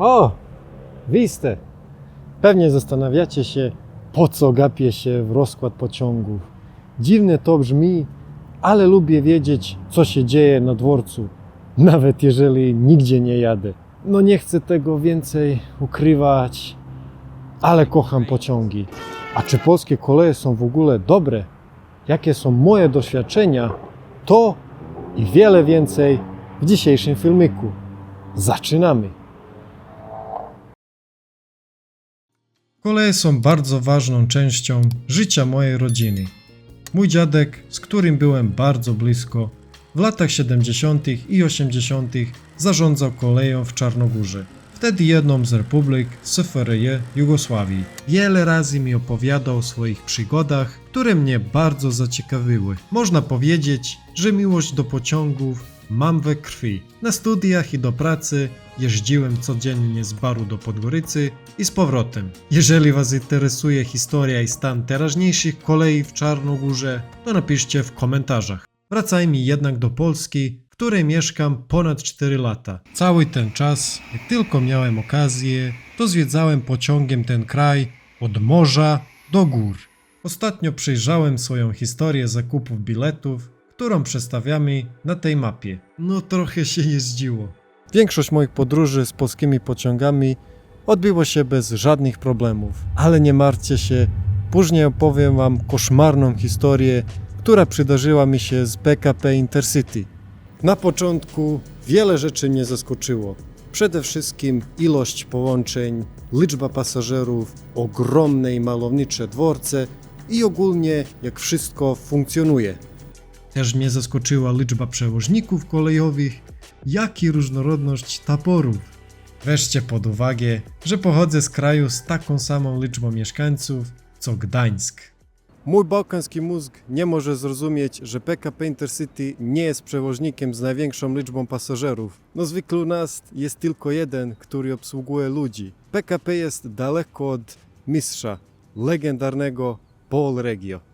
O, wy ste. Pewnie zastanawiacie się, po co gapię się w rozkład pociągów. Dziwne to brzmi, ale lubię wiedzieć, co się dzieje na dworcu, nawet jeżeli nigdzie nie jadę. No nie chcę tego więcej ukrywać, ale kocham pociągi. A czy polskie koleje są w ogóle dobre? Jakie są moje doświadczenia? To i wiele więcej w dzisiejszym filmiku. Zaczynamy! Koleje są bardzo ważną częścią życia mojej rodziny. Mój dziadek, z którym byłem bardzo blisko, w latach 70. i 80. zarządzał koleją w Czarnogórze, wtedy jedną z republik SFRJ Jugosławii. Wiele razy mi opowiadał o swoich przygodach, które mnie bardzo zaciekawiły. Można powiedzieć, że miłość do pociągów mam we krwi. Na studiach i do pracy jeździłem codziennie z Baru do Podgorycy i z powrotem. Jeżeli Was interesuje historia i stan teraźniejszych kolei w Czarnogórze, to napiszcie w komentarzach. Wracajmy jednak do Polski, w której mieszkam ponad 4 lata. Cały ten czas, jak tylko miałem okazję, to zwiedzałem pociągiem ten kraj od morza do gór. Ostatnio przejrzałem swoją historię zakupów biletów, którą przedstawiamy na tej mapie. No trochę się jeździło. Większość moich podróży z polskimi pociągami odbyło się bez żadnych problemów. Ale nie martwcie się, później opowiem Wam koszmarną historię, która przydarzyła mi się z PKP Intercity. Na początku wiele rzeczy mnie zaskoczyło. Przede wszystkim ilość połączeń, liczba pasażerów, ogromne i malownicze dworce i ogólnie jak wszystko funkcjonuje. Też mnie zaskoczyła liczba przewoźników kolejowych, jak i różnorodność taborów. Weźcie pod uwagę, że pochodzę z kraju z taką samą liczbą mieszkańców co Gdańsk. Mój bałkański mózg nie może zrozumieć, że PKP Intercity nie jest przewoźnikiem z największą liczbą pasażerów. No zwykle u nas jest tylko jeden, który obsługuje ludzi. PKP jest daleko od mistrza, legendarnego Polregio.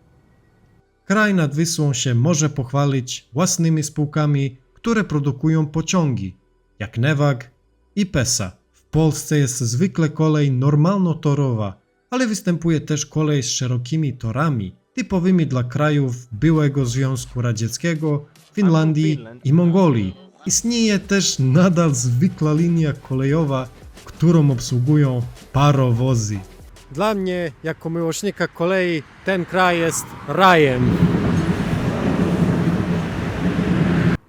Kraj nad Wisłą się może pochwalić własnymi spółkami, które produkują pociągi, jak Newag i PESA. W Polsce jest zwykle kolej normalnotorowa, ale występuje też kolej z szerokimi torami, typowymi dla krajów byłego Związku Radzieckiego, Finlandii i Mongolii. Istnieje też nadal zwykła linia kolejowa, którą obsługują parowozy. Dla mnie, jako miłośnika kolei, ten kraj jest rajem.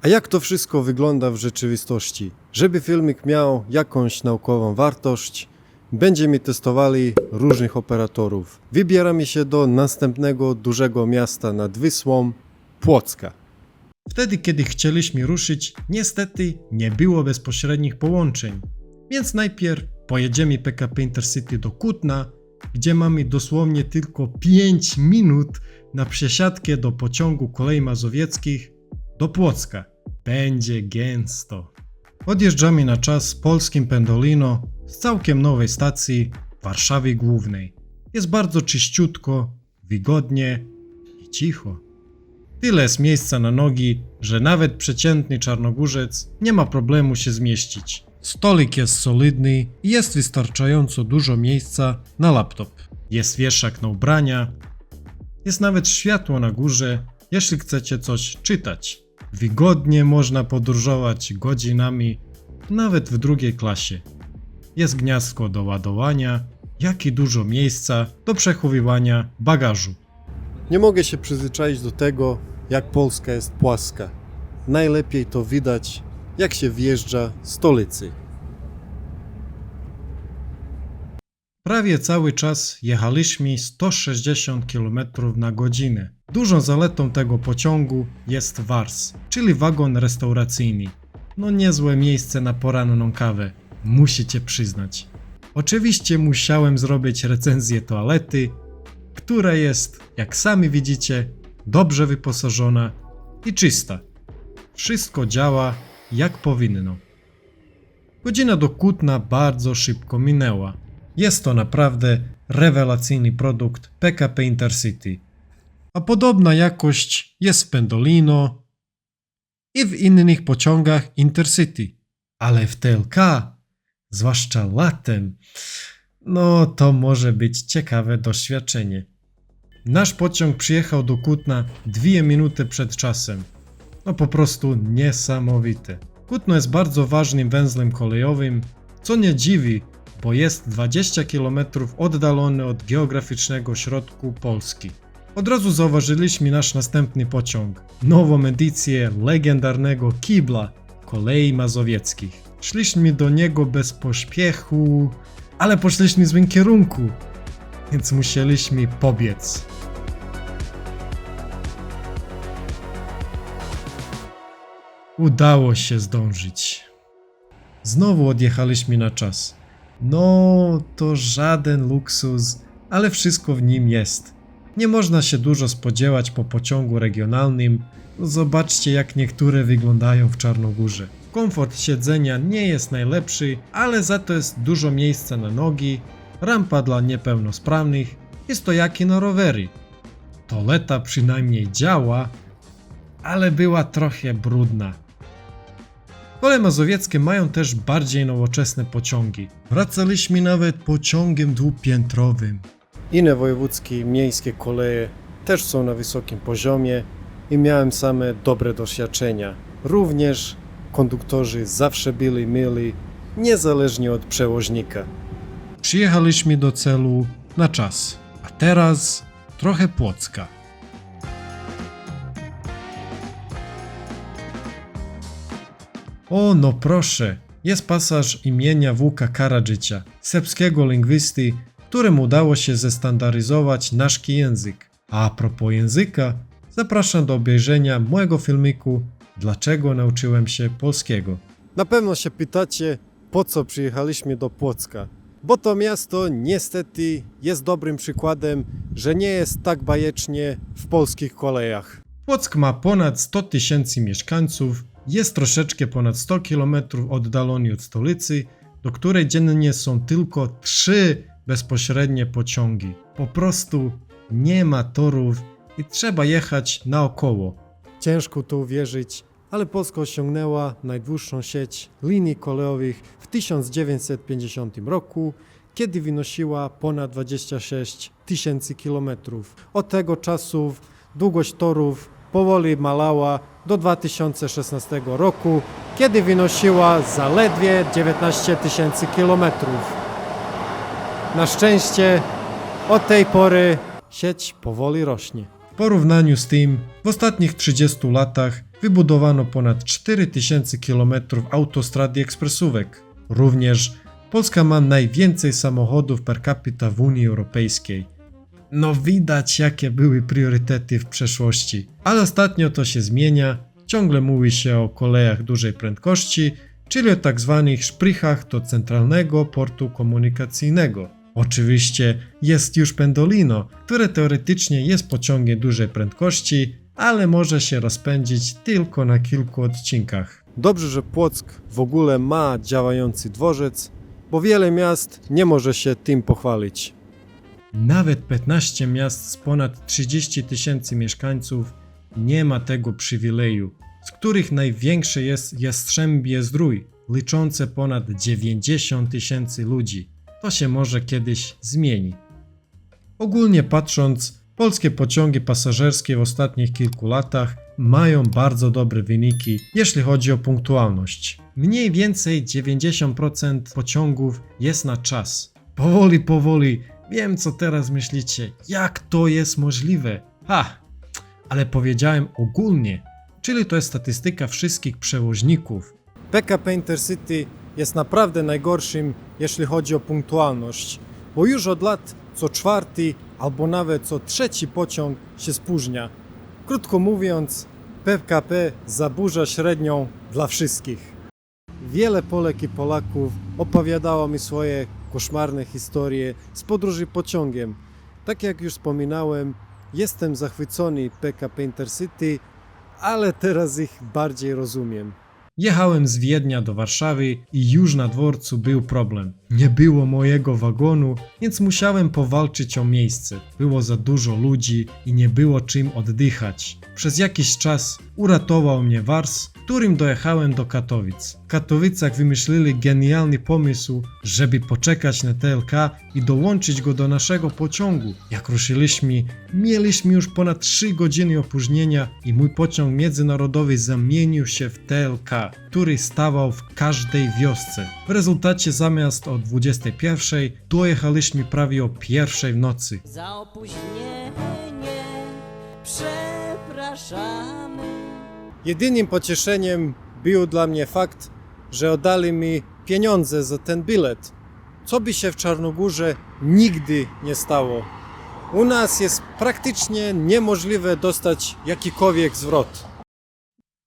A jak to wszystko wygląda w rzeczywistości? Żeby filmik miał jakąś naukową wartość, będziemy testowali różnych operatorów. Wybieramy się do następnego dużego miasta nad Wisłą, Płocka. Wtedy, kiedy chcieliśmy ruszyć, niestety nie było bezpośrednich połączeń. Więc najpierw pojedziemy PKP Intercity do Kutna, gdzie mamy dosłownie tylko 5 minut na przesiadkę do pociągu kolei mazowieckich do Płocka. Będzie gęsto. Odjeżdżamy na czas z polskim Pendolino z całkiem nowej stacji Warszawy Głównej. Jest bardzo czyściutko, wygodnie i cicho. Tyle jest miejsca na nogi, że nawet przeciętny czarnogórzec nie ma problemu się zmieścić. Stolik jest solidny i jest wystarczająco dużo miejsca na laptop. Jest wieszak na ubrania. Jest nawet światło na górze, jeśli chcecie coś czytać. Wygodnie można podróżować godzinami, nawet w drugiej klasie. Jest gniazdko do ładowania, jak i dużo miejsca do przechowywania bagażu. Nie mogę się przyzwyczaić do tego, jak Polska jest płaska. Najlepiej to widać, jak się wjeżdża z stolicy. Prawie cały czas jechaliśmy 160 km na godzinę. Dużą zaletą tego pociągu jest wars, czyli wagon restauracyjny. No niezłe miejsce na poranną kawę, musicie przyznać. Oczywiście musiałem zrobić recenzję toalety, która jest, jak sami widzicie, dobrze wyposażona i czysta. Wszystko działa jak powinno. Godzina do Kutna bardzo szybko minęła. Jest to naprawdę rewelacyjny produkt PKP Intercity. A podobna jakość jest w Pendolino i w innych pociągach Intercity. Ale w TLK zwłaszcza latem, no to może być ciekawe doświadczenie. Nasz pociąg przyjechał do Kutna 2 minuty przed czasem. No po prostu niesamowite. Kutno jest bardzo ważnym węzłem kolejowym, co nie dziwi, bo jest 20 km oddalony od geograficznego środku Polski. Od razu zauważyliśmy nasz następny pociąg, nową edycję legendarnego kibla Kolei Mazowieckich. Szliśmy do niego bez pośpiechu, ale poszliśmy w złym kierunku, więc musieliśmy pobiec. Udało się zdążyć. Znowu odjechaliśmy na czas. No, to żaden luksus, ale wszystko w nim jest. Nie można się dużo spodziewać po pociągu regionalnym. Zobaczcie, jak niektóre wyglądają w Czarnogórze. Komfort siedzenia nie jest najlepszy, ale za to jest dużo miejsca na nogi, rampa dla niepełnosprawnych i stojaki na rowery. Toaleta przynajmniej działa, ale była trochę brudna. Koleje mazowieckie mają też bardziej nowoczesne pociągi. Wracaliśmy nawet pociągiem dwupiętrowym. Inne wojewódzkie miejskie koleje też są na wysokim poziomie i miałem same dobre doświadczenia. Również konduktorzy zawsze byli mili, niezależnie od przewoźnika. Przyjechaliśmy do celu na czas, a teraz trochę Płocka. O, no proszę, jest pasaż imienia Vuka Karadžića, serbskiego lingwisty, któremu udało się zestandaryzować nasz język. A propos języka, zapraszam do obejrzenia mojego filmiku Dlaczego nauczyłem się polskiego. Na pewno się pytacie, po co przyjechaliśmy do Płocka. Bo to miasto niestety jest dobrym przykładem, że nie jest tak bajecznie w polskich kolejach. Płock ma ponad 100 000 mieszkańców, jest troszeczkę ponad 100 km oddalony od stolicy, do której dziennie są tylko 3 bezpośrednie pociągi. Po prostu nie ma torów i trzeba jechać naokoło. Ciężko to uwierzyć, ale Polska osiągnęła najdłuższą sieć linii kolejowych w 1950 roku, kiedy wynosiła ponad 26 000 km. Od tego czasu długość torów powoli malała do 2016 roku, kiedy wynosiła zaledwie 19 000 km. Na szczęście od tej pory sieć powoli rośnie. W porównaniu z tym, w ostatnich 30 latach wybudowano ponad 4000 km autostrad i ekspresówek. Również Polska ma najwięcej samochodów per capita w Unii Europejskiej. No widać, jakie były priorytety w przeszłości, ale ostatnio to się zmienia. Ciągle mówi się o kolejach dużej prędkości, czyli o tak zwanych szprychach do centralnego portu komunikacyjnego. Oczywiście jest już Pendolino, które teoretycznie jest pociągiem dużej prędkości, ale może się rozpędzić tylko na kilku odcinkach. Dobrze, że Płock w ogóle ma działający dworzec, bo wiele miast nie może się tym pochwalić. Nawet 15 miast z ponad 30 000 mieszkańców nie ma tego przywileju, z których największe jest Jastrzębie-Zdrój, liczące ponad 90 000 ludzi. To się może kiedyś zmieni. Ogólnie patrząc, polskie pociągi pasażerskie w ostatnich kilku latach mają bardzo dobre wyniki, jeśli chodzi o punktualność. Mniej więcej 90% pociągów jest na czas. Powoli, wiem co teraz myślicie, jak to jest możliwe? Ale powiedziałem ogólnie, czyli to jest statystyka wszystkich przewoźników. PKP Intercity jest naprawdę najgorszym, jeśli chodzi o punktualność, bo już od lat co czwarty albo nawet co trzeci pociąg się spóźnia. Krótko mówiąc, PKP zaburza średnią dla wszystkich. Wiele Polek i Polaków opowiadało mi swoje koszmarne historie z podróży pociągiem. Tak jak już wspominałem, jestem zachwycony PKP Intercity, ale teraz ich bardziej rozumiem. Jechałem z Wiednia do Warszawy i już na dworcu był problem. Nie było mojego wagonu, więc musiałem powalczyć o miejsce. Było za dużo ludzi i nie było czym oddychać. Przez jakiś czas uratował mnie Wars, którym dojechałem do Katowic. W Katowicach wymyślili genialny pomysł, żeby poczekać na TLK i dołączyć go do naszego pociągu. Jak ruszyliśmy, mieliśmy już ponad 3 godziny opóźnienia i mój pociąg międzynarodowy zamienił się w TLK, który stawał w każdej wiosce. W rezultacie zamiast o 21 dojechaliśmy prawie o 1 w nocy. Za opóźnienie przepraszamy. Jedynym pocieszeniem był dla mnie fakt, że oddali mi pieniądze za ten bilet. Co by się w Czarnogórze nigdy nie stało. U nas jest praktycznie niemożliwe dostać jakikolwiek zwrot.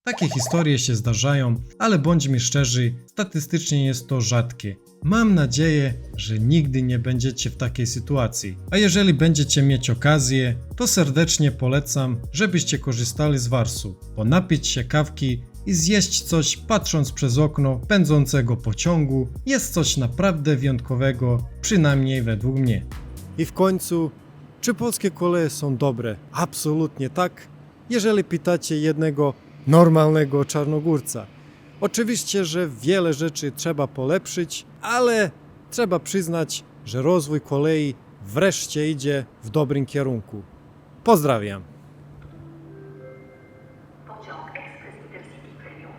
Takie historie się zdarzają, ale bądźmy szczerzy, statystycznie jest to rzadkie. Mam nadzieję, że nigdy nie będziecie w takiej sytuacji. A jeżeli będziecie mieć okazję, to serdecznie polecam, żebyście korzystali z Warsu, bo napić się kawki i zjeść coś patrząc przez okno pędzącego pociągu jest coś naprawdę wyjątkowego, przynajmniej według mnie. I w końcu, czy polskie koleje są dobre? Absolutnie tak, jeżeli pytacie jednego normalnego Czarnogórca. Oczywiście, że wiele rzeczy trzeba polepszyć, ale trzeba przyznać, że rozwój kolei wreszcie idzie w dobrym kierunku. Pozdrawiam!